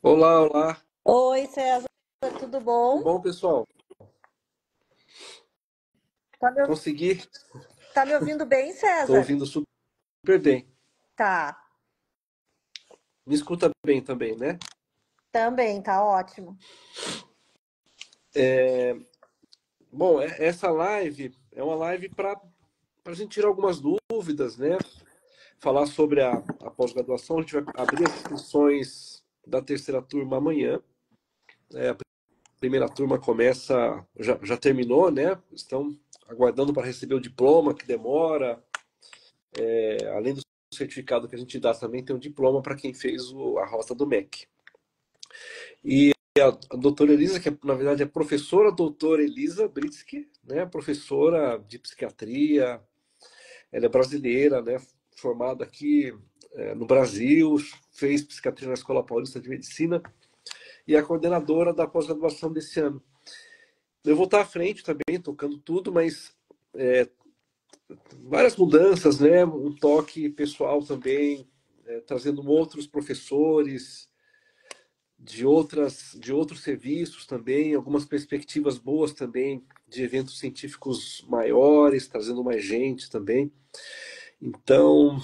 Olá, olá. Oi, César, tudo Tudo bom? bom, pessoal? Tá me, ouv- Consegui. tá me ouvindo bem, Estou César? ouvindo super bem. Tá, Me escuta bem também, né? também, tá ótimo. Bom, essa live é uma live para a gente tirar algumas dúvidas, né? Falar sobre a pós-graduação. A gente vai abrir as inscrições da terceira turma amanhã. A primeira turma começa, já terminou, né? Estão aguardando para receber o diploma, que demora. Além do certificado que a gente dá, também tem um diploma para quem fez a rota do MEC. E a doutora Elisa, que na verdade é professora doutora Elisa Britsky, né? Professora de psiquiatria, ela é brasileira, né? Formada aqui no Brasil, fez psiquiatria na Escola Paulista de Medicina e é a coordenadora da pós-graduação desse ano. Eu vou estar à frente também, tocando tudo, mas várias mudanças, né? Um toque pessoal também, trazendo outros professores, de outros serviços também, algumas perspectivas boas também de eventos científicos maiores, trazendo mais gente também. Então,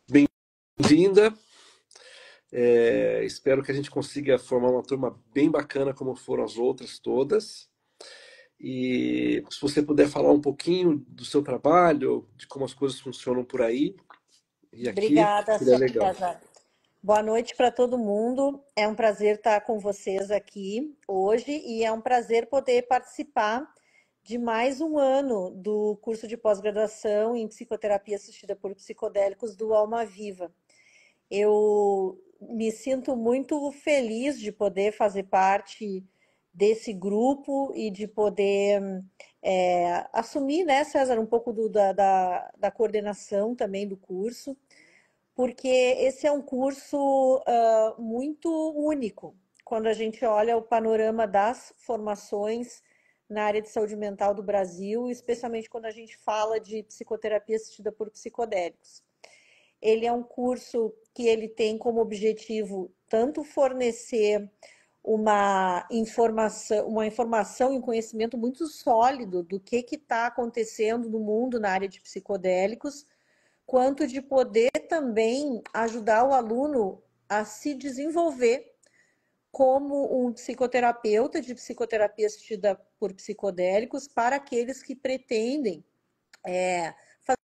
bem-vinda. Espero que a gente consiga formar uma turma bem bacana como foram as outras todas. E se você puder falar um pouquinho do seu trabalho, de como as coisas funcionam por aí e aqui, Obrigada, seria legal. César. Boa noite para todo mundo. É um prazer estar com vocês aqui hoje e é um prazer poder participar de mais um ano do curso de pós-graduação em psicoterapia assistida por psicodélicos do Alma Viva. Eu me sinto muito feliz de poder fazer parte desse grupo e de poder assumir, né, César, um pouco da coordenação também do curso, porque esse é um curso muito único. Quando a gente olha o panorama das formações na área de saúde mental do Brasil, especialmente quando a gente fala de psicoterapia assistida por psicodélicos. Ele é um curso que ele tem como objetivo tanto fornecer uma informação e um conhecimento muito sólido do que está acontecendo no mundo na área de psicodélicos, quanto de poder também ajudar o aluno a se desenvolver como um psicoterapeuta de psicoterapia assistida por psicodélicos para aqueles que pretendem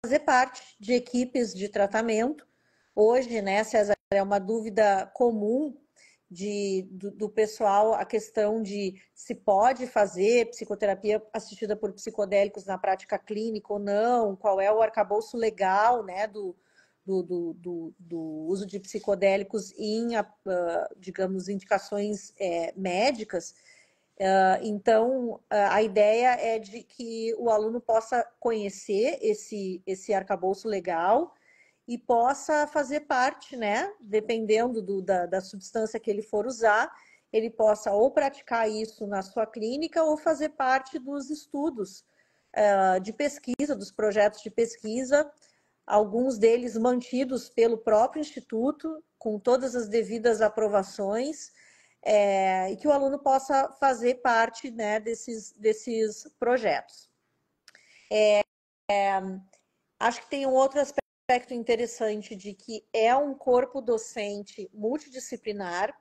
fazer parte de equipes de tratamento. Hoje, né, César, é uma dúvida comum do pessoal a questão de se pode fazer psicoterapia assistida por psicodélicos na prática clínica ou não, qual é o arcabouço legal, né, do uso de psicodélicos em, digamos, indicações médicas. Então, a ideia é de que o aluno possa conhecer esse arcabouço legal e possa fazer parte, né? Dependendo da substância que ele for usar, ele possa ou praticar isso na sua clínica ou fazer parte dos estudos de pesquisa, dos projetos de pesquisa, alguns deles mantidos pelo próprio Instituto, com todas as devidas aprovações, e que o aluno possa fazer parte, né, desses projetos. Acho que tem um outro aspecto interessante de que é um corpo docente multidisciplinar.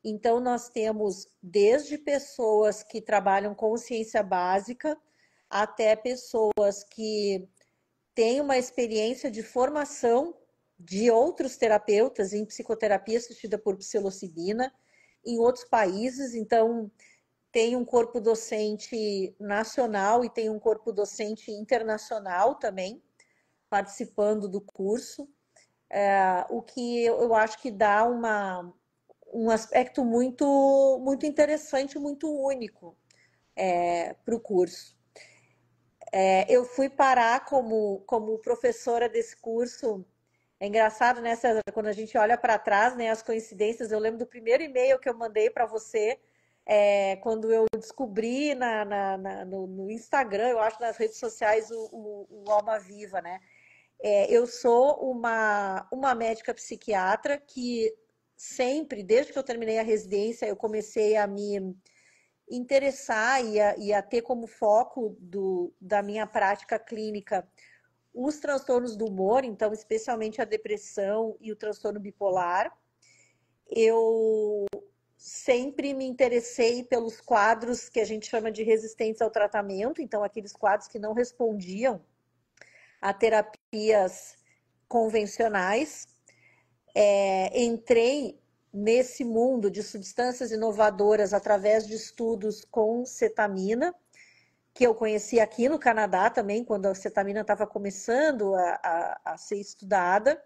Então, nós temos desde pessoas que trabalham com ciência básica até pessoas que têm uma experiência de formação de outros terapeutas em psicoterapia assistida por psilocibina em outros países. Então, tem um corpo docente nacional e tem um corpo docente internacional também participando do curso, o que eu acho que dá um aspecto muito interessante, muito único para o curso. Eu fui parar como professora desse curso. É engraçado, né, César? Quando a gente olha para trás, né, as coincidências. Eu lembro do primeiro e-mail que eu mandei para você, quando eu descobri no Instagram, eu acho, nas redes sociais, o Alma Viva, né? Eu sou uma médica psiquiatra que sempre, desde que eu terminei a residência, eu comecei a me interessar e a ter como foco da minha prática clínica os transtornos do humor, então, especialmente a depressão e o transtorno bipolar. Eu sempre me interessei pelos quadros que a gente chama de resistentes ao tratamento, então, aqueles quadros que não respondiam a terapias convencionais. Entrei nesse mundo de substâncias inovadoras através de estudos com cetamina, que eu conheci aqui no Canadá também, quando a cetamina estava começando a ser estudada,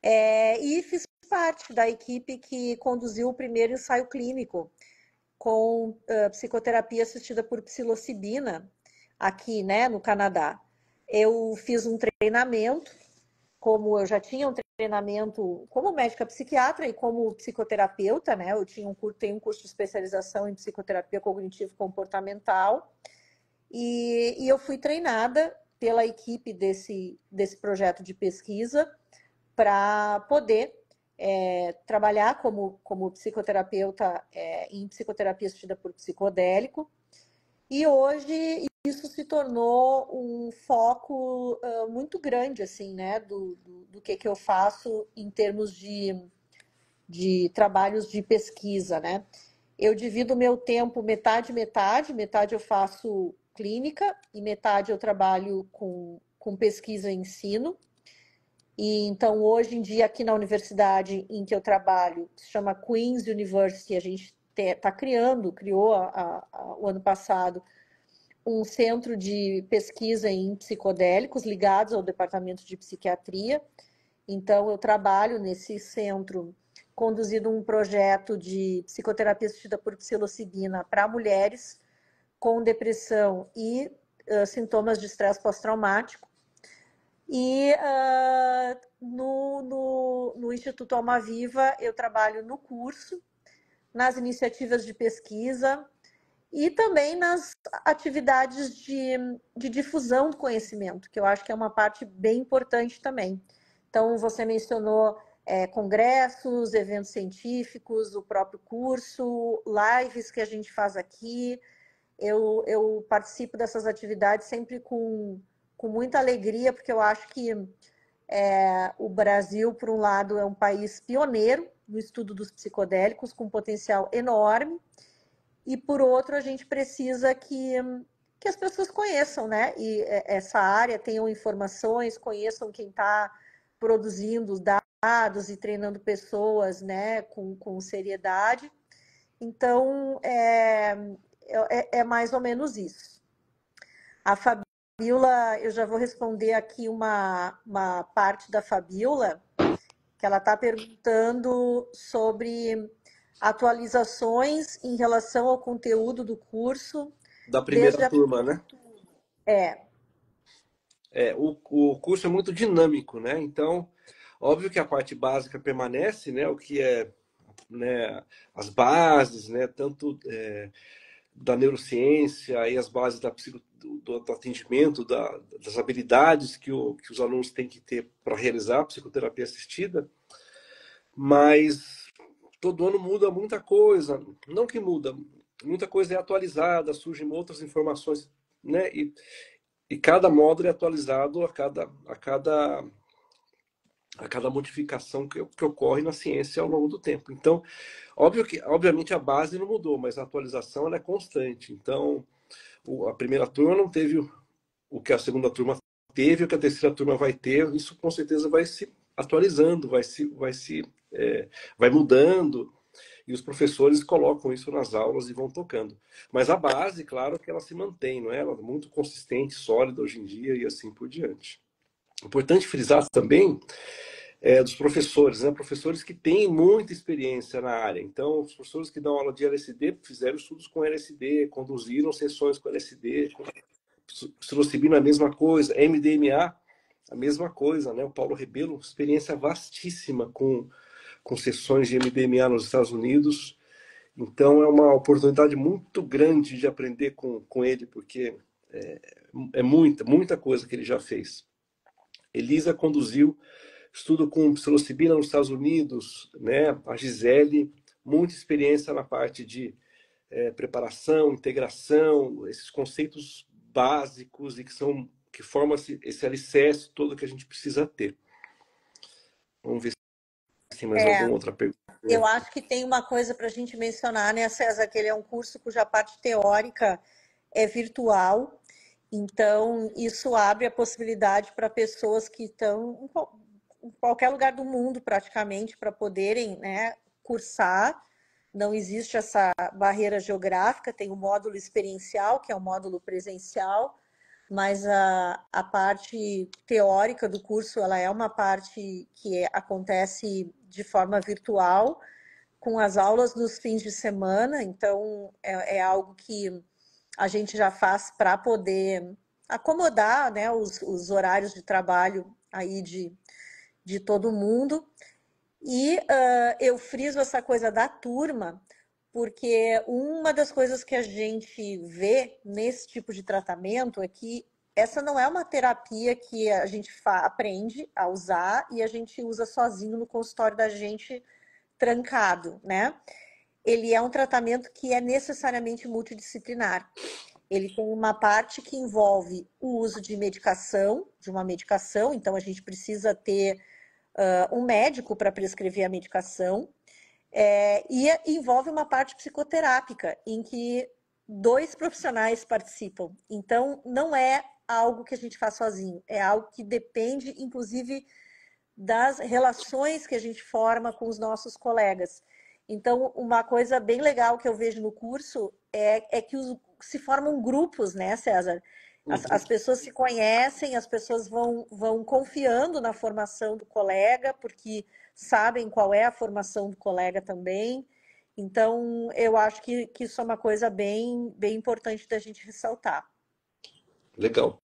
e fiz parte da equipe que conduziu o primeiro ensaio clínico com psicoterapia assistida por psilocibina aqui, né, no Canadá. Eu fiz um treinamento, como eu já tinha um treinamento como médica psiquiatra e como psicoterapeuta, né? Eu tenho um curso de especialização em psicoterapia cognitivo-comportamental e eu fui treinada pela equipe desse projeto de pesquisa para poder trabalhar como psicoterapeuta em psicoterapia assistida por psicodélico. E hoje isso se tornou um foco muito grande, assim, né, do que eu faço em termos de trabalhos de pesquisa, né? Eu divido o meu tempo metade, metade. Metade eu faço clínica e metade eu trabalho com pesquisa e ensino. E então, hoje em dia, aqui na universidade em que eu trabalho, que se chama Queen's University, a gente criou o ano passado um centro de pesquisa em psicodélicos ligados ao departamento de psiquiatria. Então, eu trabalho nesse centro conduzindo um projeto de psicoterapia assistida por psilocibina para mulheres com depressão e sintomas de estresse pós-traumático. E no Instituto Alma Viva eu trabalho no curso, nas iniciativas de pesquisa e também nas atividades de difusão do conhecimento, que eu acho que é uma parte bem importante também. Então, você mencionou congressos, eventos científicos, o próprio curso, lives que a gente faz aqui. Eu participo dessas atividades sempre com muita alegria, porque eu acho que o Brasil, por um lado, é um país pioneiro no estudo dos psicodélicos, com potencial enorme, e por outro, a gente precisa que as pessoas conheçam, né? E essa área, tenham informações, conheçam quem está produzindo os dados e treinando pessoas, né, com seriedade. Então, é mais ou menos isso. A Fabiola, eu já vou responder aqui uma parte da Fabiola, que ela está perguntando sobre atualizações em relação ao conteúdo do curso Da desde primeira turma, né? É, O curso é muito dinâmico, né? Então, óbvio que a parte básica permanece, né? O que é, né, as bases, né? Tanto da neurociência e as bases do atendimento, das habilidades que os alunos têm que ter para realizar a psicoterapia assistida, mas todo ano muda muita coisa. Não que muda, muita coisa é atualizada, surgem outras informações, né? E cada módulo é atualizado a cada modificação que ocorre na ciência ao longo do tempo. Então, obviamente a base não mudou, mas a atualização ela é constante. Então, a primeira turma não teve o que a segunda turma teve, o que a terceira turma vai ter. Isso com certeza vai se atualizando, vai mudando. E os professores colocam isso nas aulas e vão tocando. Mas a base, claro, que ela se mantém, não é? Ela é muito consistente, sólida hoje em dia e assim por diante. Importante frisar também dos professores, né? Professores que têm muita experiência na área. Então, os professores que dão aula de LSD fizeram estudos com LSD, conduziram sessões com LSD, psilocibina a mesma coisa, MDMA a mesma coisa, né? O Paulo Rebelo, experiência vastíssima com sessões de MDMA nos Estados Unidos. Então, é uma oportunidade muito grande de aprender com ele, porque é muita coisa que ele já fez. Elisa conduziu estudo com psilocibina nos Estados Unidos, né? A Gisele, muita experiência na parte de preparação, integração, esses conceitos básicos e que formam esse alicerce todo que a gente precisa ter. Vamos ver se tem mais alguma outra pergunta. Eu acho que tem uma coisa para a gente mencionar, né, César, que ele é um curso cuja parte teórica é virtual, então isso abre a possibilidade para pessoas que estão em qualquer lugar do mundo, praticamente, para poderem, né, cursar. Não existe essa barreira geográfica, tem o módulo experiencial, que é o módulo presencial, mas a parte teórica do curso, ela é uma parte que acontece de forma virtual, com as aulas nos fins de semana, então é algo que a gente já faz para poder acomodar, né, horários de trabalho aí de todo mundo. E eu friso essa coisa da turma, porque uma das coisas que a gente vê nesse tipo de tratamento é que essa não é uma terapia que a gente aprende a usar e a gente usa sozinho no consultório da gente trancado, né? Ele é um tratamento que é necessariamente multidisciplinar. Ele tem uma parte que envolve o uso de medicação, de uma medicação, então a gente precisa ter um médico para prescrever a medicação, e envolve uma parte psicoterápica, em que 2 profissionais participam. Então, não é algo que a gente faz sozinho, é algo que depende, inclusive, das relações que a gente forma com os nossos colegas. Então, uma coisa bem legal que eu vejo no curso é que se formam grupos, né, César? As pessoas se conhecem, as pessoas vão confiando na formação do colega, porque sabem qual é a formação do colega também. Então, eu acho que isso é uma coisa bem importante da gente ressaltar. Legal.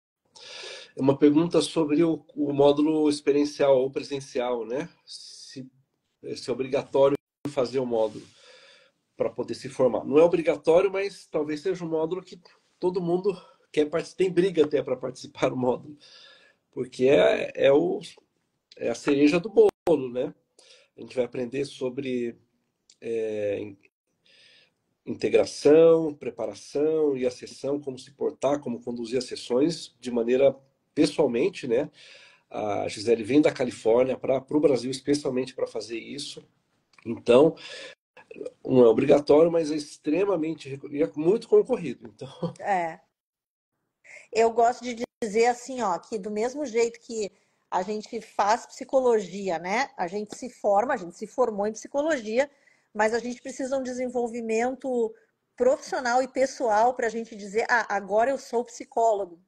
É uma pergunta sobre o módulo experiencial ou presencial, né? Se é obrigatório fazer o módulo para poder se formar. Não é obrigatório, mas talvez seja um módulo que todo mundo quer participar, tem briga até para participar do módulo, porque é a cereja do bolo, né? A gente vai aprender sobre integração, preparação e a sessão, como se portar, como conduzir as sessões de maneira pessoalmente, né? A Gisele vem da Califórnia para o Brasil especialmente para fazer isso. Então, não é obrigatório, mas é extremamente e é muito concorrido. Então, Eu gosto de dizer assim, ó, que do mesmo jeito que a gente faz psicologia, né? A gente se forma, a gente se formou em psicologia, mas a gente precisa de um desenvolvimento profissional e pessoal para a gente dizer, agora eu sou psicólogo,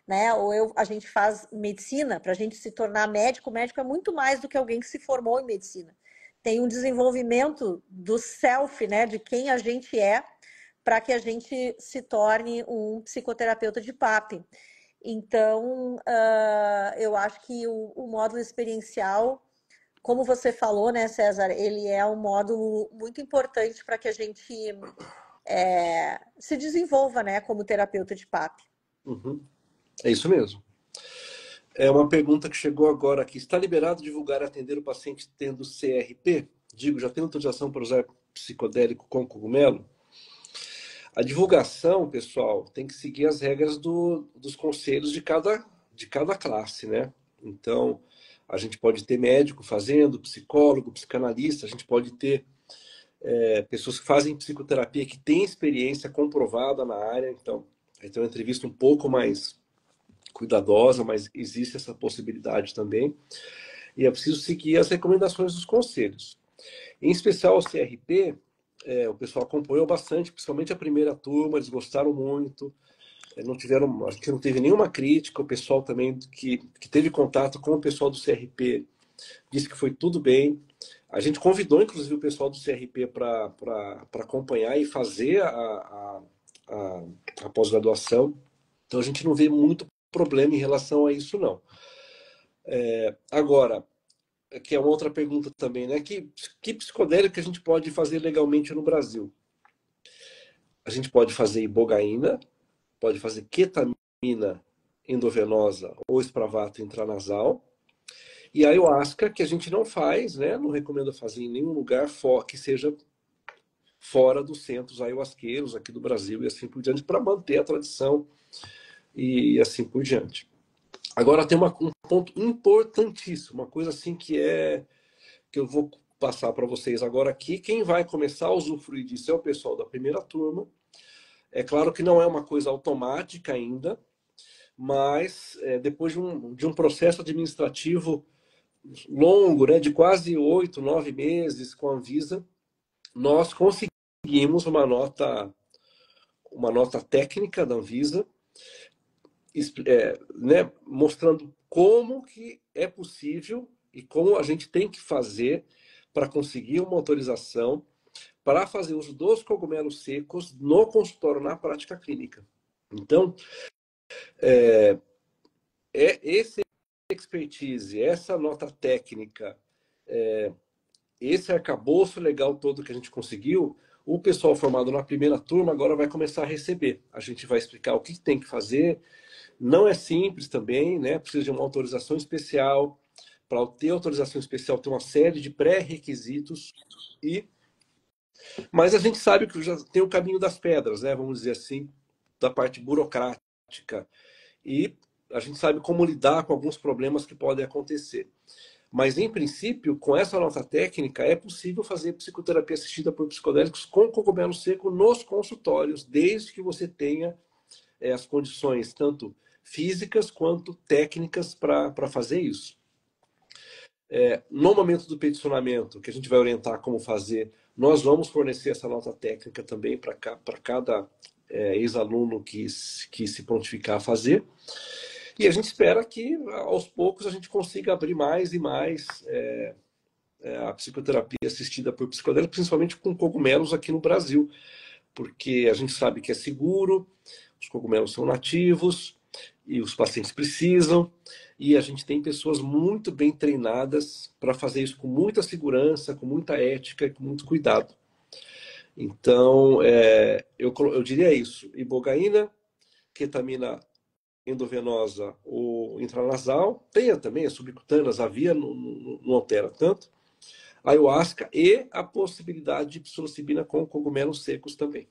né? A gente faz medicina, para a gente se tornar médico, o médico é muito mais do que alguém que se formou em medicina. Tem um desenvolvimento do self, né? De quem a gente é, para que a gente se torne um psicoterapeuta de PAP. Então, eu acho que o módulo experiencial, como você falou, né, César, ele é um módulo muito importante para que a gente se desenvolva, né, como terapeuta de PAP. é isso mesmo. É uma pergunta que chegou agora aqui. Está liberado divulgar e atender o paciente tendo CRP? Digo, já tem autorização para usar psicodélico com cogumelo? A divulgação, pessoal, tem que seguir as regras dos conselhos de cada classe, né? Então, a gente pode ter médico fazendo, psicólogo, psicanalista, a gente pode ter pessoas que fazem psicoterapia que têm experiência comprovada na área, então, aí tem uma entrevista um pouco mais cuidadosa, mas existe essa possibilidade também. E é preciso seguir as recomendações dos conselhos. Em especial o CRP, o pessoal acompanhou bastante, principalmente a primeira turma, eles gostaram muito. Não tiveram, a gente não teve nenhuma crítica. O pessoal também que teve contato com o pessoal do CRP disse que foi tudo bem. A gente convidou, inclusive, o pessoal do CRP para acompanhar e fazer a pós-graduação. Então, a gente não vê muito problema em relação a isso, não. Agora, que é uma outra pergunta também, né? Que psicodélico que a gente pode fazer legalmente no Brasil? A gente pode fazer ibogaína, pode fazer ketamina endovenosa ou espravato intranasal, E a ayahuasca, que a gente não faz, né? Não recomendo fazer em nenhum lugar que seja fora dos centros ayahuasqueiros aqui do Brasil e assim por diante, para manter a tradição e assim por diante. Agora tem um ponto importantíssimo, uma coisa assim que eu vou passar para vocês agora aqui. Quem vai começar a usufruir disso é o pessoal da primeira turma. É claro que não é uma coisa automática ainda, mas depois de um processo administrativo longo, né, de quase 8, 9 meses com a Anvisa, nós conseguimos uma nota técnica da Anvisa, né, mostrando como que é possível e como a gente tem que fazer para conseguir uma autorização para fazer uso dos cogumelos secos no consultório, na prática clínica. Então, esse expertise, essa nota técnica, esse arcabouço legal todo que a gente conseguiu, o pessoal formado na primeira turma agora vai começar a receber. A gente vai explicar o que tem que fazer. Não é simples também, né? Precisa de uma autorização especial. Para ter autorização especial, tem uma série de pré-requisitos. Mas a gente sabe que já tem o caminho das pedras, né? Vamos dizer assim, da parte burocrática. E a gente sabe como lidar com alguns problemas que podem acontecer. Mas, em princípio, com essa nota técnica, é possível fazer psicoterapia assistida por psicodélicos com cogumelo seco nos consultórios, desde que você tenha as condições, tanto físicas quanto técnicas, para fazer isso. No momento do peticionamento, que a gente vai orientar como fazer, nós vamos fornecer essa nota técnica também para cada ex-aluno que se prontificar a fazer. E a gente espera que, aos poucos, a gente consiga abrir mais e mais a psicoterapia assistida por psicodélicos, principalmente com cogumelos aqui no Brasil, porque a gente sabe que é seguro, os cogumelos são nativos e os pacientes precisam, e a gente tem pessoas muito bem treinadas para fazer isso com muita segurança, com muita ética e com muito cuidado. Então, eu diria isso: ibogaína, ketamina endovenosa ou intranasal, tem também as subcutâneas, a via não altera tanto, ayahuasca e a possibilidade de psilocibina com cogumelos secos também.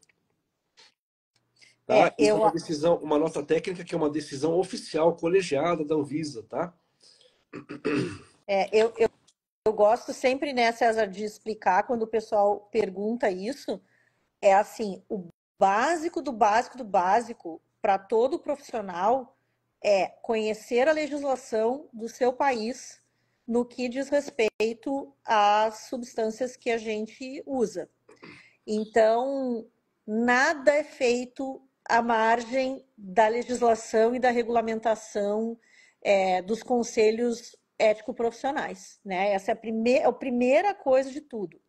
Tá? Isso é uma decisão, uma nota técnica que é uma decisão oficial, colegiada da Anvisa, tá? Eu gosto sempre, né, César, de explicar quando o pessoal pergunta isso, é assim, o básico do básico do básico para todo profissional é conhecer a legislação do seu país no que diz respeito às substâncias que a gente usa. Então, nada é feito à margem da legislação e da regulamentação dos conselhos ético-profissionais, né? Essa é a primeira coisa de tudo.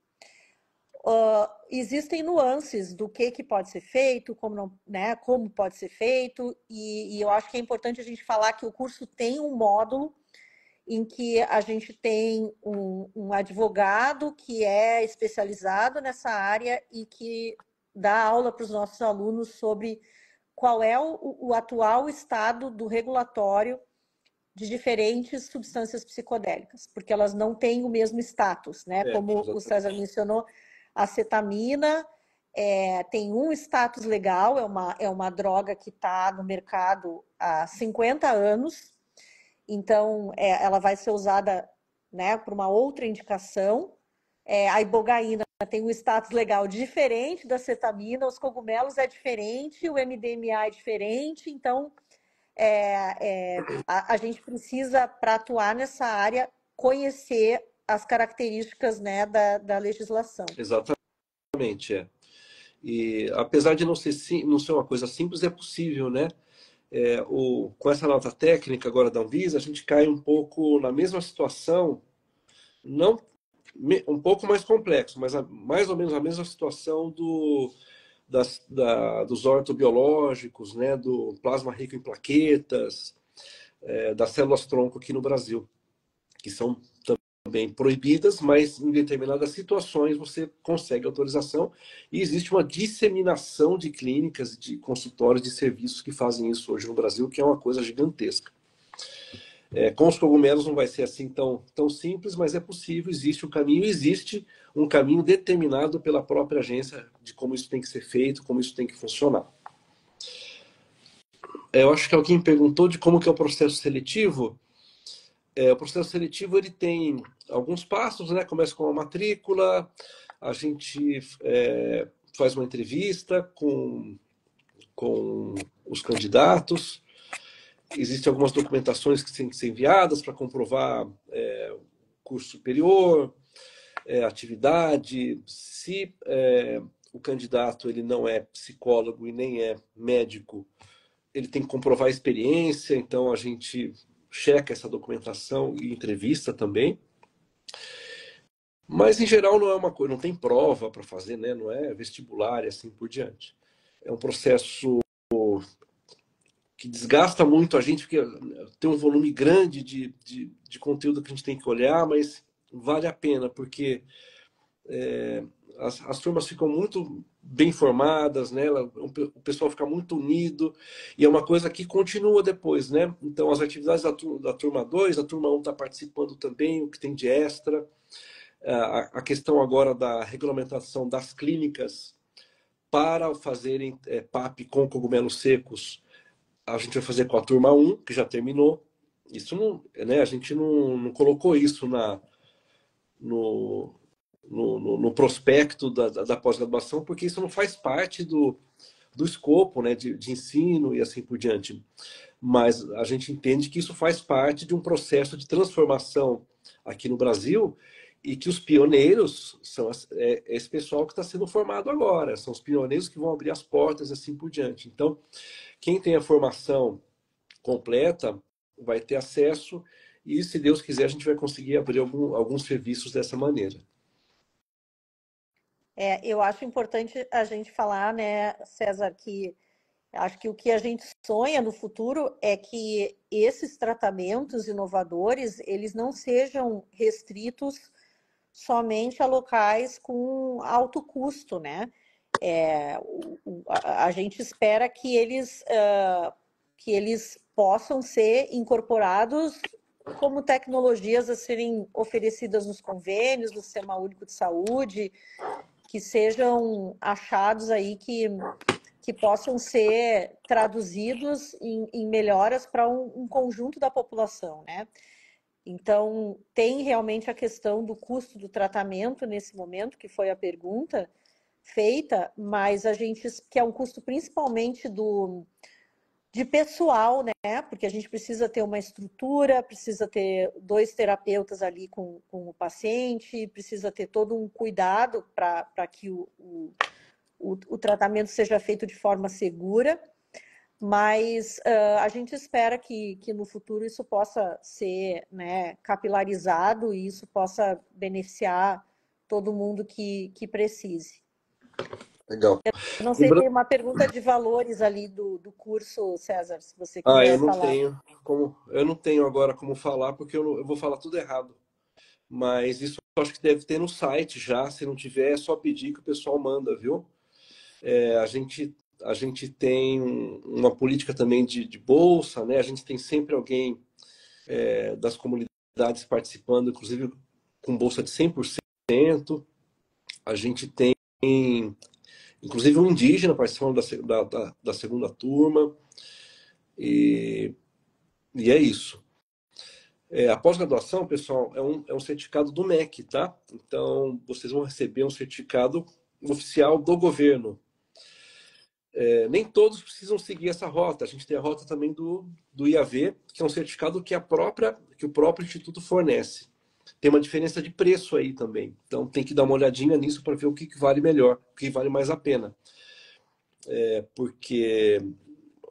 Existem nuances do que pode ser feito, como, não, né, como pode ser feito, e eu acho que é importante a gente falar que o curso tem um módulo em que a gente tem um advogado que é especializado nessa área e que dá aula para os nossos alunos sobre qual é o atual estado do regulatório de diferentes substâncias psicodélicas, porque elas não têm o mesmo status, né? Como Exatamente. o César mencionou, a cetamina tem um status legal, é uma droga que está no mercado há 50 anos, então ela vai ser usada, né, para uma outra indicação. A ibogaína tem um status legal diferente da cetamina, os cogumelos é diferente, o MDMA é diferente, então a gente precisa, para atuar nessa área, conhecer as características, né, da legislação. Exatamente, E apesar de não ser uma coisa simples, é possível, né? Com essa nota técnica agora da Anvisa, a gente cai um pouco na mesma situação, não um pouco mais complexo, mas mais ou menos a mesma situação dos ortobiológicos, né? Do plasma rico em plaquetas, das células-tronco aqui no Brasil, que são também proibidas, mas em determinadas situações você consegue autorização e existe uma disseminação de clínicas, de consultórios, de serviços que fazem isso hoje no Brasil, que é uma coisa gigantesca. Com os cogumelos não vai ser assim tão simples, mas é possível, existe um caminho determinado pela própria agência de como isso tem que ser feito, como isso tem que funcionar. Eu acho que alguém perguntou de como que é o processo seletivo. O processo seletivo ele tem alguns passos, né? Começa com a matrícula, a gente faz uma entrevista com os candidatos. Existem algumas documentações que têm que ser enviadas para comprovar curso superior, atividade. Se o candidato ele não é psicólogo e nem é médico, ele tem que comprovar a experiência, então a gente checa essa documentação e entrevista também. Mas em geral não é uma coisa, não tem prova para fazer, né? Não é vestibular e assim por diante. É um processo que desgasta muito a gente, porque tem um volume grande de conteúdo que a gente tem que olhar, mas vale a pena, porque as turmas ficam muito bem formadas, né? O pessoal fica muito unido, e é uma coisa que continua depois, né? Então, as atividades da turma 2, a turma 1 está participando também, o que tem de extra. A questão agora da regulamentação das clínicas para fazerem PAP com cogumelos secos, a gente vai fazer com a turma 1, que já terminou. Isso não, né? A gente não colocou isso no, no prospecto da pós-graduação, porque isso não faz parte do escopo, né, de ensino e assim por diante. Mas a gente entende que isso faz parte de um processo de transformação aqui no Brasil e que os pioneiros são esse pessoal que está sendo formado agora, são os pioneiros que vão abrir as portas e assim por diante. Então, quem tem a formação completa vai ter acesso e, se Deus quiser, a gente vai conseguir abrir alguns serviços dessa maneira. Eu acho importante a gente falar, né, César, que acho que o que a gente sonha no futuro é que esses tratamentos inovadores, eles não sejam restritos somente a locais com alto custo, né? A gente espera que eles possam ser incorporados como tecnologias a serem oferecidas nos convênios do Sistema Único de Saúde, que sejam achados aí que possam ser traduzidos em melhoras para um conjunto da população, né? Então, tem realmente a questão do custo do tratamento nesse momento, que foi a pergunta feita, mas a gente, que é um custo principalmente de pessoal, né? Porque a gente precisa ter uma estrutura, precisa ter 2 terapeutas ali com o paciente, precisa ter todo um cuidado para que o tratamento seja feito de forma segura, mas a gente espera que no futuro isso possa ser, né, capilarizado e isso possa beneficiar todo mundo que precise. Legal. Eu não sei, Lembrando... tem uma pergunta de valores ali do curso, César, se você Eu quiser não falar. tenho eu não tenho agora como falar, porque eu vou falar tudo errado. Mas isso eu acho que deve ter no site já. Se não tiver, é só pedir que o pessoal manda, viu? A gente tem uma política também de bolsa, né? A gente tem sempre alguém das comunidades participando, inclusive com bolsa de 100%. A gente tem, inclusive, um indígena participando da segunda turma. E, e é isso. A pós-graduação, pessoal, é um certificado do MEC, tá? Então, vocês vão receber um certificado oficial do governo. Nem todos precisam seguir essa rota. A gente tem a rota também do IAV, que é um certificado que o próprio Instituto fornece. Tem uma diferença de preço aí também. Então, tem que dar uma olhadinha nisso para ver o que vale melhor, o que vale mais a pena. Porque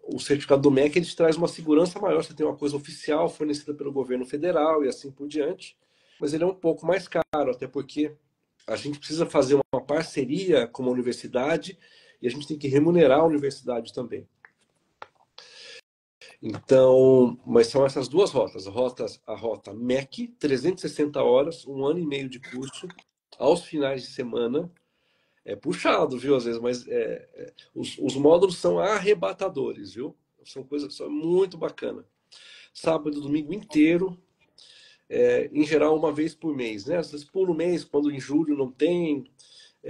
o certificado do MEC ele te traz uma segurança maior. Você tem uma coisa oficial fornecida pelo governo federal e assim por diante. Mas ele é um pouco mais caro, até porque a gente precisa fazer uma parceria com a universidade e a gente tem que remunerar a universidade também. Então, mas são essas duas rotas. A rota MEC, 360 horas, 1 ano e meio de curso, aos finais de semana. É puxado, viu, às vezes, mas os módulos são arrebatadores, viu? São muito bacana. sábado e domingo inteiro, em geral uma vez por mês, né? Às vezes pula um mês, quando em julho não tem,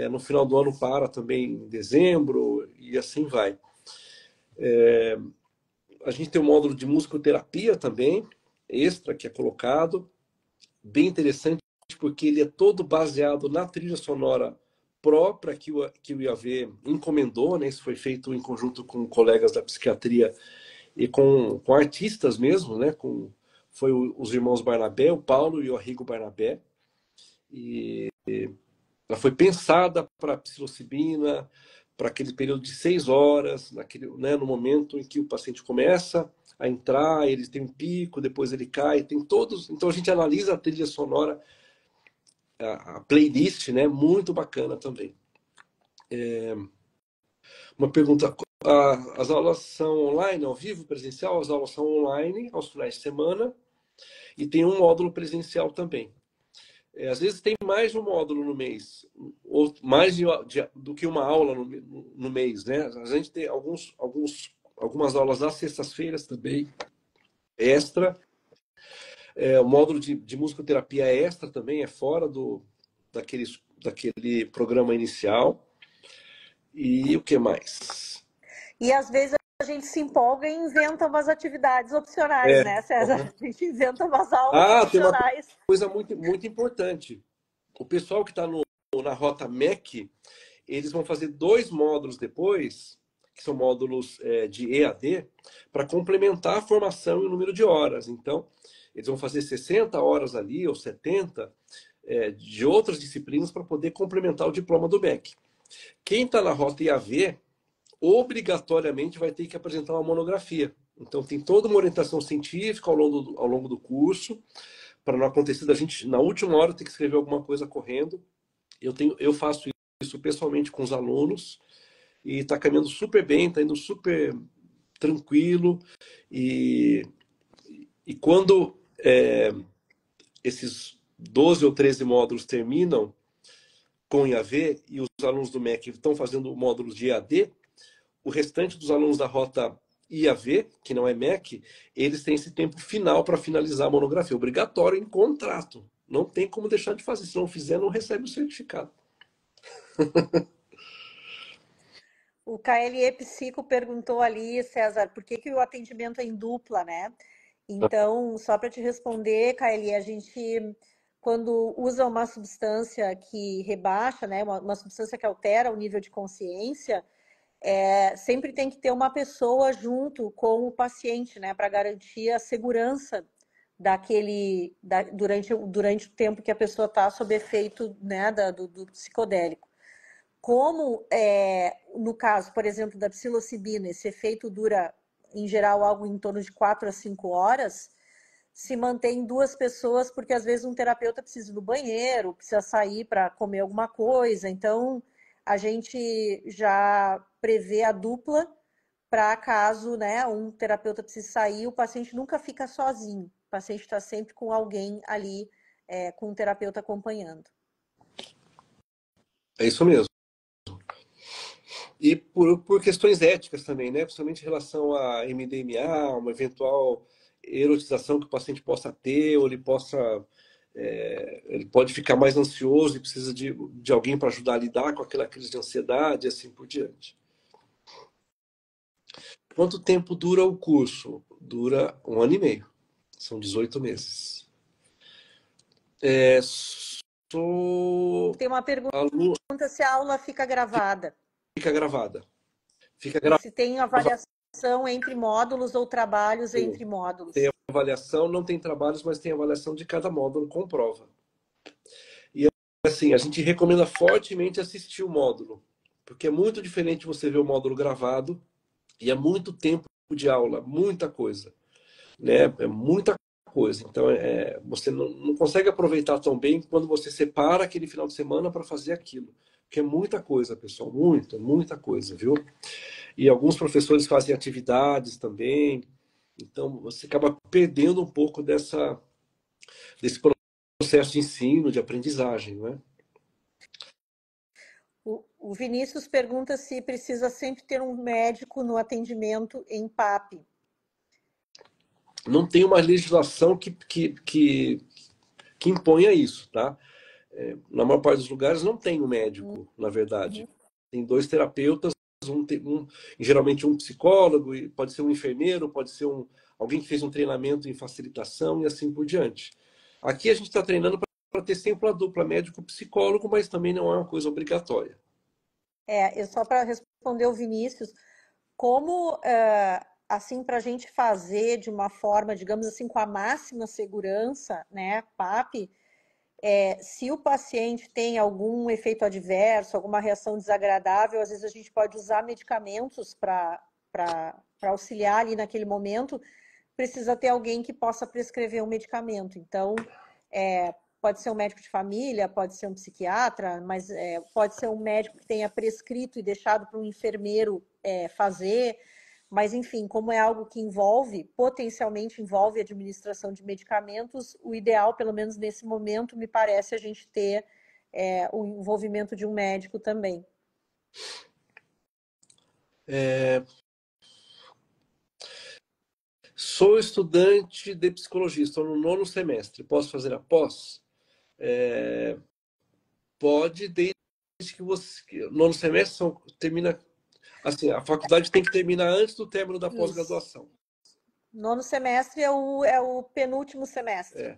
no final do ano para também em dezembro, e assim vai. A gente tem um módulo de musicoterapia também, extra, que é colocado, bem interessante, porque ele é todo baseado na trilha sonora própria que o IAV encomendou, né? Isso foi feito em conjunto com colegas da psiquiatria e com artistas mesmo, né? Foi os irmãos Barnabé, o Paulo e o Arrigo Barnabé. E ela foi pensada para psilocibina, para aquele período de 6 horas, né, no momento em que o paciente começa a entrar, ele tem um pico, depois ele cai, tem todos. Então a gente analisa a trilha sonora, a playlist, né, muito bacana também. Uma pergunta: as aulas são online, ao vivo, presencial? As aulas são online aos finais de semana e tem um módulo presencial também. Às vezes tem mais de um módulo no mês, ou mais do que uma aula no mês, né? A gente tem algumas aulas nas sextas-feiras também, extra. O módulo de musicoterapia é extra também, é fora daquele programa inicial. E o que mais? E às vezes a gente se empolga e inventa umas atividades opcionais, É, né, César? uhum. A gente inventa umas aulas Tem uma opcionais. coisa muito, muito importante. O pessoal que está na rota MEC, eles vão fazer 2 módulos depois, que são módulos de EAD, para complementar a formação e o número de horas. Então, eles vão fazer 60 horas ali, ou 70, de outras disciplinas para poder complementar o diploma do MEC. Quem está na rota IAV, obrigatoriamente vai ter que apresentar uma monografia. Então, tem toda uma orientação científica ao longo do curso, para não acontecer da gente, na última hora, ter que escrever alguma coisa correndo. Eu faço isso pessoalmente com os alunos e está caminhando super bem, está indo super tranquilo. E, e quando esses 12 ou 13 módulos terminam com IAV e os alunos do MEC estão fazendo módulos de EAD, o restante dos alunos da rota IAV, que não é MEC, eles têm esse tempo final para finalizar a monografia, obrigatório em contrato. Não tem como deixar de fazer. Se não fizer, não recebe o certificado. O KLE Psico perguntou ali, César, por que que o atendimento é em dupla, né? Então, só para te responder, KLE, a gente, quando usa uma substância que rebaixa, né, uma substância que altera o nível de consciência, sempre tem que ter uma pessoa junto com o paciente, né, para garantir a segurança durante o tempo que a pessoa está sob efeito, né, do psicodélico. Como, no caso, por exemplo, da psilocibina, esse efeito dura, em geral, algo em torno de 4 a 5 horas, se mantém 2 pessoas, porque às vezes um terapeuta precisa ir no banheiro, precisa sair para comer alguma coisa. Então, a gente já prevê a dupla para caso, né, um terapeuta precise sair, o paciente nunca fica sozinho. O paciente está sempre com alguém ali, com um terapeuta acompanhando. É isso mesmo. E por questões éticas também, né? Principalmente em relação a MDMA, uma eventual erotização que o paciente possa ter, ou ele pode ficar mais ansioso e precisa de alguém para ajudar a lidar com aquela crise de ansiedade e assim por diante. Quanto tempo dura o curso? Dura 1 ano e meio. São 18 meses. Tem uma pergunta Aluno, se a aula fica gravada. fica gravada. Fica E gravada. se tem avaliação entre módulos ou trabalhos entre Tem módulos. avaliação, não tem trabalhos, mas tem avaliação de cada módulo com prova. E assim, a gente recomenda fortemente assistir o módulo, porque é muito diferente você ver o módulo gravado e é muito tempo de aula, muita coisa, né? É muita coisa. Então, você não consegue aproveitar tão bem quando você separa aquele final de semana para fazer aquilo. Porque é muita coisa, pessoal, muita, muita coisa, viu? E alguns professores fazem atividades também. Então, você acaba perdendo um pouco desse processo de ensino, de aprendizagem, não é? O Vinícius pergunta se precisa sempre ter um médico no atendimento em PAP. não tem uma legislação que imponha isso, tá? Na maior parte dos lugares não tem um médico, na verdade. Tem dois terapeutas, geralmente um psicólogo, e pode ser um enfermeiro, pode ser alguém que fez um treinamento em facilitação e assim por diante. Aqui a gente está treinando para ter sempre a dupla médico-psicólogo, mas também não é uma coisa obrigatória. Só para responder o Vinícius, como assim para a gente fazer de uma forma, digamos assim, com a máxima segurança, né, PAP, se o paciente tem algum efeito adverso, alguma reação desagradável, às vezes a gente pode usar medicamentos para auxiliar ali naquele momento, precisa ter alguém que possa prescrever um medicamento. Então, pode ser um médico de família, pode ser um psiquiatra, mas pode ser um médico que tenha prescrito e deixado para um enfermeiro fazer. Mas, enfim, como é algo que potencialmente envolve a administração de medicamentos, o ideal, pelo menos nesse momento, me parece a gente ter o envolvimento de um médico também. Sou estudante de psicologia, estou no 9º semestre. Posso fazer a pós? Pode, desde que você. 9º semestre termina. Assim, a faculdade tem que terminar antes do término da Isso. pós-graduação. 9º semestre é o penúltimo semestre.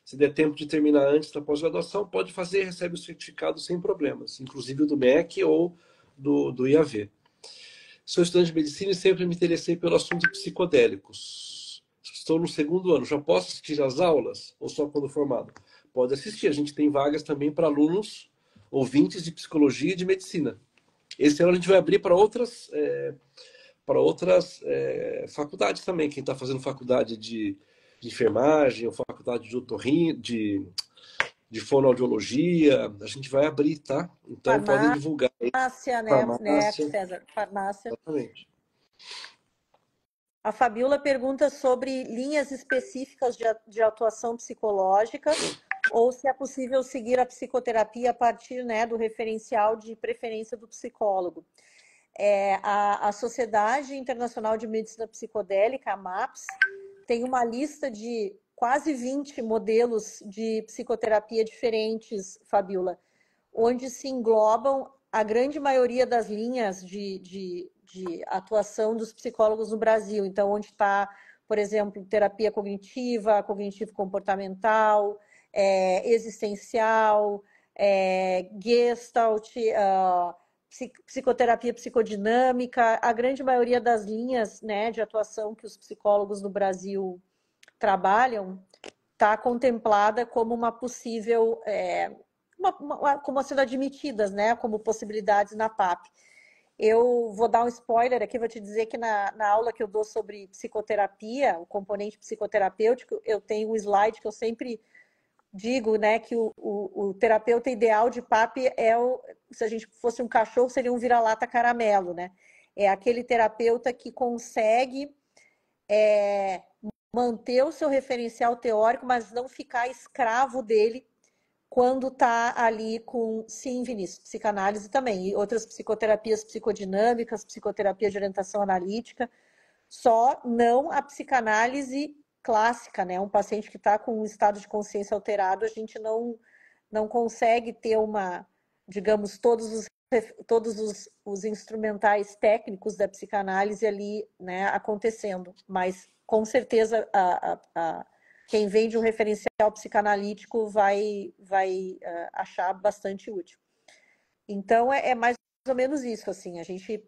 Se der tempo de terminar antes da pós-graduação, pode fazer, recebe o certificado sem problemas, inclusive o do MEC ou do IAV. Sou estudante de medicina e sempre me interessei pelo assunto de psicodélicos. Estou no 2º ano. Já posso assistir às aulas ou só quando formado? Pode assistir. A gente tem vagas também para alunos ouvintes de psicologia e de medicina. Esse ano a gente vai abrir para outras faculdades também. Quem está fazendo faculdade de enfermagem ou faculdade de otorrino, de fonoaudiologia, a gente vai abrir, tá? Então podem divulgar aí. Farmácia, né, Farmácia. César? Farmácia. Exatamente. A Fabiola pergunta sobre linhas específicas de atuação psicológica ou se é possível seguir a psicoterapia a partir, né, do referencial de preferência do psicólogo. A Sociedade Internacional de Medicina Psicodélica, a MAPS, tem uma lista de quase 20 modelos de psicoterapia diferentes, Fabiola, onde se englobam a grande maioria das linhas de atuação dos psicólogos no Brasil. Então, onde está, por exemplo, terapia cognitiva, cognitivo-comportamental, existencial, gestalt, psicoterapia psicodinâmica, a grande maioria das linhas, né, de atuação que os psicólogos no Brasil trabalham está contemplada como uma possível, como sendo admitidas, né, como possibilidades na PAP. Eu vou dar um spoiler aqui, vou te dizer que na aula que eu dou sobre psicoterapia, o componente psicoterapêutico, eu tenho um slide que eu sempre digo, né, que o terapeuta ideal de PAP se a gente fosse um cachorro, seria um vira-lata caramelo, né? É aquele terapeuta que consegue manter o seu referencial teórico, mas não ficar escravo dele quando está ali com, sim, Vinícius, psicanálise também, e outras psicoterapias psicodinâmicas, psicoterapia de orientação analítica, só não a psicanálise clássica, né? Um paciente que está com um estado de consciência alterado, a gente não consegue ter digamos, todos os instrumentais técnicos da psicanálise ali, né, acontecendo, mas com certeza quem vem de um referencial psicanalítico vai achar bastante útil. Então, é mais ou menos isso, assim, a gente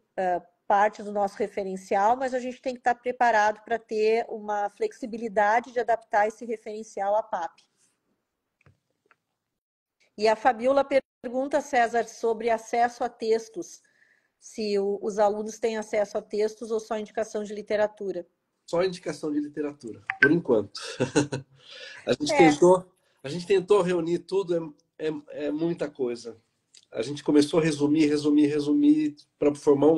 parte do nosso referencial, mas a gente tem que estar preparado para ter uma flexibilidade de adaptar esse referencial à PAP. E a Fabiola pergunta, César, sobre acesso a textos, se os alunos têm acesso a textos ou só indicação de literatura. Só indicação de literatura, por enquanto. A gente tentou reunir tudo, é muita coisa. A gente começou a resumir para formar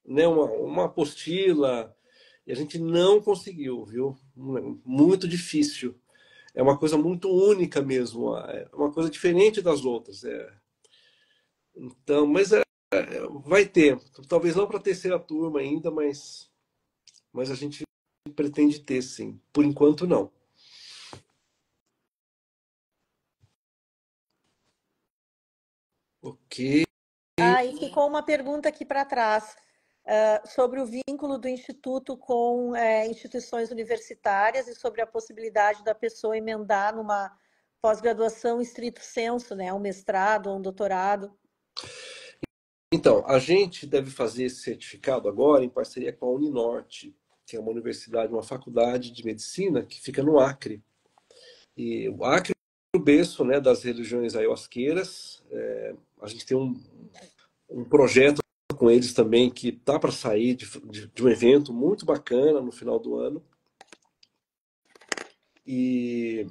uma apostila, e a gente não conseguiu, viu? Muito difícil. É uma coisa muito única mesmo, é uma coisa diferente das outras. Então, mas vai ter. Talvez não para a terceira turma ainda, mas a gente pretende ter, sim. Por enquanto, não. Ok. Ah, e ficou uma pergunta aqui para trás, sobre o vínculo do Instituto com instituições universitárias e sobre a possibilidade da pessoa emendar numa pós-graduação estrito sensu, né? Um mestrado ou um doutorado. Então, a gente deve fazer esse certificado agora em parceria com a Uninorte, que é uma universidade, uma faculdade de medicina que fica no Acre. E o Acre é o berço, né, das religiões ayahuasqueiras. A gente tem um projeto com eles também que tá para sair de um evento muito bacana no final do ano e,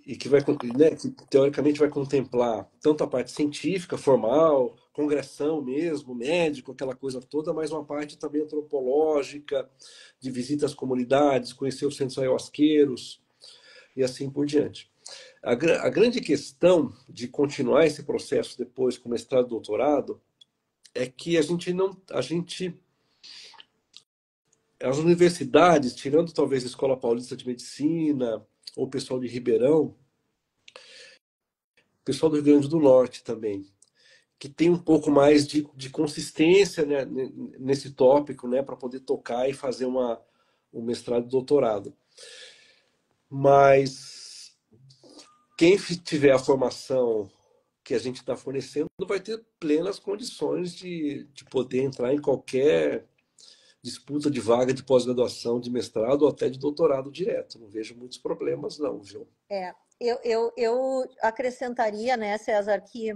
e que vai, né, que teoricamente vai contemplar tanto a parte científica, formal, congressão mesmo, médico, aquela coisa toda, mas uma parte também antropológica, de visita às comunidades, conhecer os centros ayahuasqueiros e assim por diante. A grande questão de continuar esse processo depois com mestrado e doutorado é que a gente não, a gente, as universidades, tirando talvez a Escola Paulista de Medicina ou o pessoal de Ribeirão, o pessoal do Rio Grande do Norte também, que tem um pouco mais de consistência, né, nesse tópico, né, para poder tocar e fazer um mestrado e doutorado. Mas quem tiver a formação que a gente está fornecendo vai ter plenas condições de poder entrar em qualquer disputa de vaga de pós-graduação, de mestrado ou até de doutorado direto. Não vejo muitos problemas, não, viu? Eu acrescentaria, né, César, que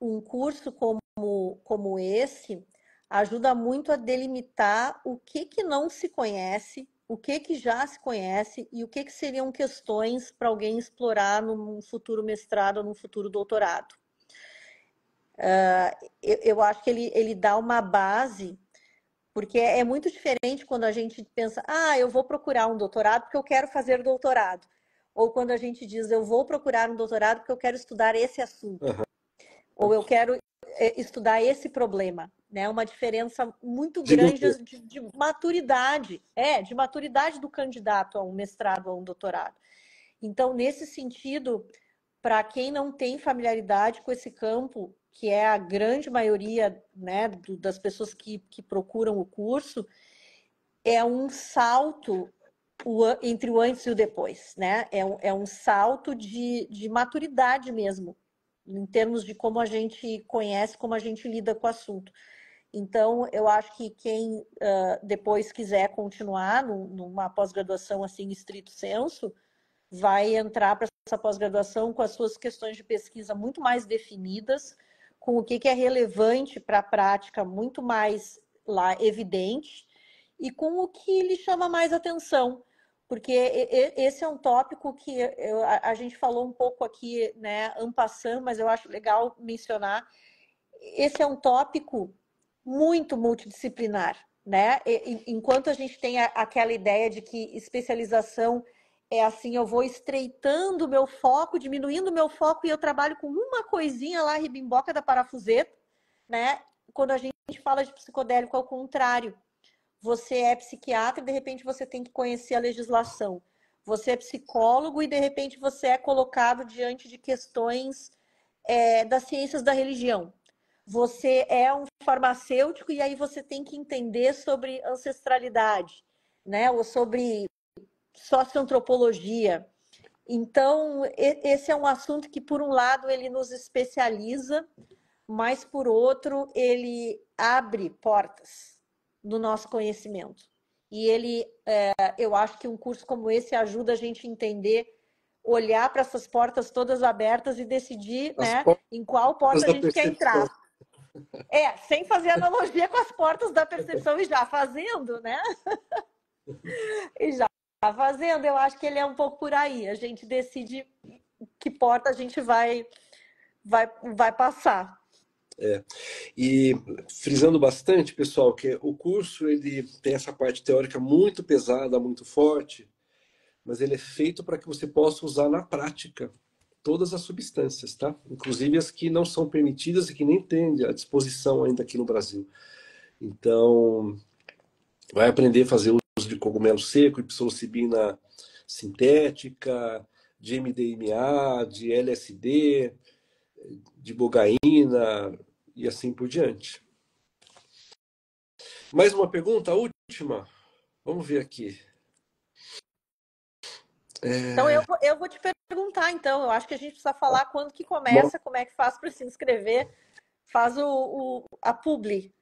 um curso como esse ajuda muito a delimitar o que não se conhece, o que já se conhece e o que seriam questões para alguém explorar num futuro mestrado ou num futuro doutorado. Eu acho que ele dá uma base, porque é muito diferente quando a gente pensa, eu vou procurar um doutorado porque eu quero fazer doutorado. Ou quando a gente diz, eu vou procurar um doutorado porque eu quero estudar esse assunto. Uhum. Ou eu quero estudar esse problema, né? Uma diferença muito grande Gigante. de maturidade, de maturidade do candidato a um mestrado ou um doutorado. Então, nesse sentido, para quem não tem familiaridade com esse campo, que é a grande maioria, né, das pessoas que procuram o curso, é um salto entre o antes e o depois, né? É um salto de maturidade mesmo, em termos de como a gente conhece, como a gente lida com o assunto. Então, eu acho que quem depois quiser continuar numa pós-graduação assim, estrito sensu, vai entrar para essa pós-graduação com as suas questões de pesquisa muito mais definidas, com o que é relevante para a prática muito mais lá evidente e com o que lhe chama mais atenção, porque esse é um tópico que a gente falou um pouco aqui, né, en passant, mas eu acho legal mencionar. Esse é um tópico muito multidisciplinar, né? Enquanto a gente tem aquela ideia de que especialização é assim, eu vou estreitando o meu foco, diminuindo o meu foco e eu trabalho com uma coisinha lá, ribimboca da parafuseta, né? Quando a gente fala de psicodélico, ao contrário. Você é psiquiatra e de repente você tem que conhecer a legislação. Você é psicólogo e de repente você é colocado diante de questões das ciências da religião. Você é um farmacêutico e aí você tem que entender sobre ancestralidade, né? Ou sobre socioantropologia. Então, esse é um assunto que, por um lado, ele nos especializa, mas, por outro, ele abre portas no nosso conhecimento. E eu acho que um curso como esse ajuda a gente a entender, olhar para essas portas todas abertas e decidir, As né, portas em qual porta a da gente quer percepção. entrar. Sem fazer analogia com as portas da percepção e já fazendo, né? E já fazendo, eu acho que ele é um pouco por aí. A gente decide que porta a gente vai passar. E frisando bastante, pessoal, que o curso ele tem essa parte teórica muito pesada, muito forte, mas ele é feito para que você possa usar na prática todas as substâncias, tá? Inclusive as que não são permitidas e que nem tem à disposição ainda aqui no Brasil. Então, vai aprender a fazer uso de cogumelo seco e psilocibina sintética, de MDMA, de LSD, de bogaína e assim por diante. Mais uma pergunta, a última. Vamos ver aqui. Então, eu vou te perguntar, então. Eu acho que a gente precisa falar quando que Bom, começa, como é que faz para se inscrever. Faz a publi.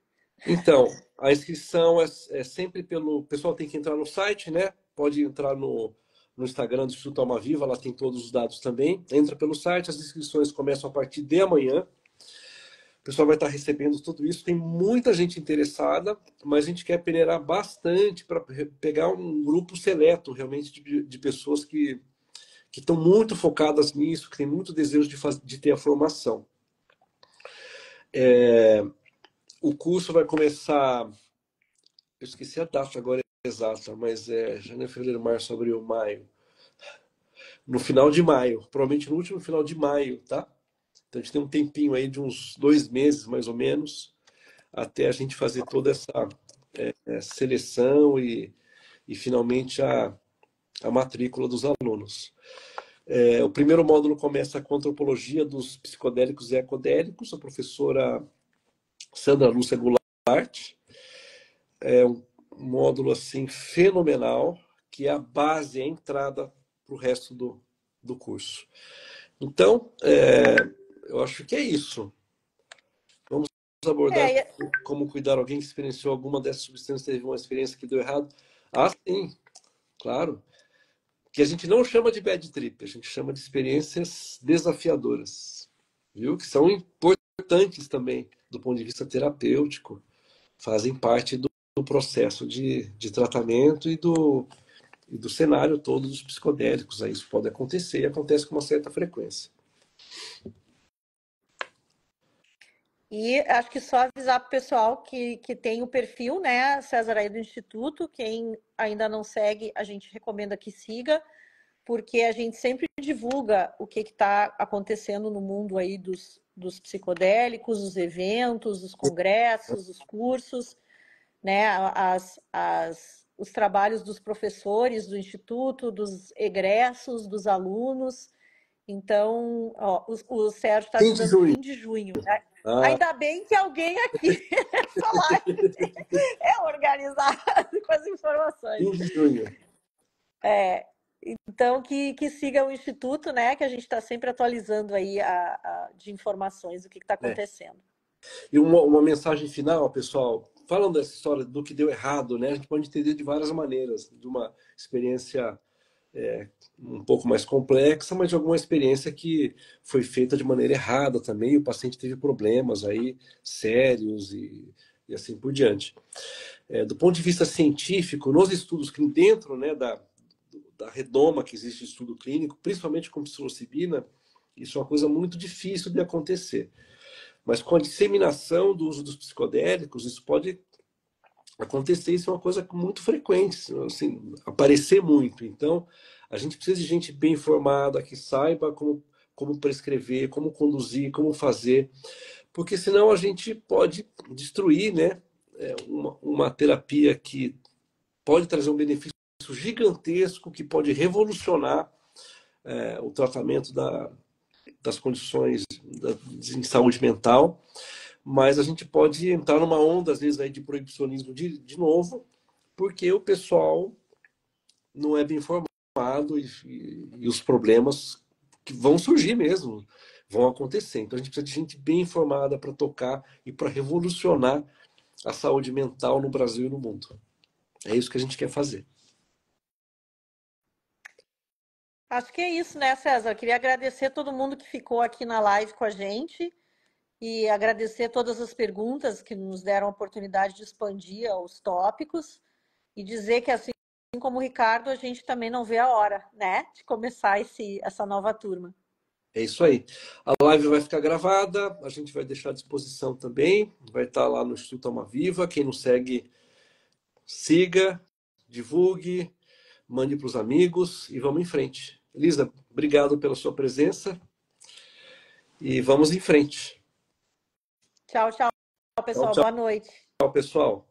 então, a inscrição é sempre pelo. O pessoal tem que entrar no site, né? Pode entrar no Instagram do Instituto Alma Viva, lá tem todos os dados também. Entra pelo site, as inscrições começam a partir de amanhã. O pessoal vai estar recebendo tudo isso. Tem muita gente interessada, mas a gente quer peneirar bastante para pegar um grupo seleto, realmente, de pessoas que estão muito focadas nisso, que têm muito desejo de ter a formação. O curso vai começar, eu esqueci a data agora exata, mas é janeiro, fevereiro, março, abril, maio. No final de maio, provavelmente no último final de maio, tá? Então a gente tem um tempinho aí de uns 2 meses, mais ou menos, até a gente fazer toda essa seleção e finalmente a matrícula dos alunos. O primeiro módulo começa com a antropologia dos psicodélicos e ecodélicos, a professora Sandra Lúcia Goulart. É um módulo assim fenomenal, que é a base, a entrada para o resto do curso. Então, eu acho que é isso. Vamos abordar É, como cuidar alguém que experienciou alguma dessas substâncias, teve uma experiência que deu errado. Ah, sim, claro. Que a gente não chama de bad trip, a gente chama de experiências desafiadoras, viu? Que são importantes também do ponto de vista terapêutico, fazem parte do processo de tratamento e do cenário todo dos psicodélicos. Aí isso pode acontecer e acontece com uma certa frequência. e acho que só avisar para o pessoal que tem o perfil, né, César, aí do Instituto. Quem ainda não segue, a gente recomenda que siga, porque a gente sempre divulga o que está acontecendo no mundo aí dos psicodélicos, os eventos, os congressos, os cursos, né, os trabalhos dos professores do Instituto, dos egressos, dos alunos. Então, ó, o Sérgio está Fim de dizendo junho. fim de junho, né? Ah, Ainda bem que alguém aqui nessa live é organizado com as informações. fim de junho. Então, que siga o Instituto, né? Que a gente está sempre atualizando aí de informações do que está É. acontecendo. E uma mensagem final, pessoal. Falando dessa história do que deu errado, né? A gente pode entender de várias maneiras, de uma experiência um pouco mais complexa, mas de alguma experiência que foi feita de maneira errada também, e o paciente teve problemas aí sérios e assim por diante. Do ponto de vista científico, nos estudos dentro, né, da redoma que existe estudo clínico, principalmente com psilocibina, isso é uma coisa muito difícil de acontecer. Mas com a disseminação do uso dos psicodélicos, isso pode acontecer, isso é uma coisa muito frequente, assim, aparecer muito. Então, a gente precisa de gente bem informada, que saiba como prescrever, como conduzir, como fazer, porque senão a gente pode destruir, né, uma terapia que pode trazer um benefício gigantesco, que pode revolucionar o tratamento das condições em saúde mental, mas a gente pode entrar numa onda, às vezes, aí de proibicionismo de novo, porque o pessoal não é bem informado e os problemas que vão surgir mesmo, vão acontecer. Então a gente precisa de gente bem informada para tocar e para revolucionar a saúde mental no Brasil e no mundo. É isso que a gente quer fazer. Acho que é isso, né, César? Queria agradecer todo mundo que ficou aqui na live com a gente e agradecer todas as perguntas que nos deram a oportunidade de expandir os tópicos e dizer que, assim como o Ricardo, a gente também não vê a hora, né, de começar essa nova turma. É isso aí. A live vai ficar gravada, a gente vai deixar à disposição também, vai estar lá no Instituto Alma Viva. Quem não segue, siga, divulgue, mande para os amigos e vamos em frente. Elisa, obrigado pela sua presença e vamos em frente. Tchau, tchau, Tchau, pessoal. tchau, Boa noite. pessoal.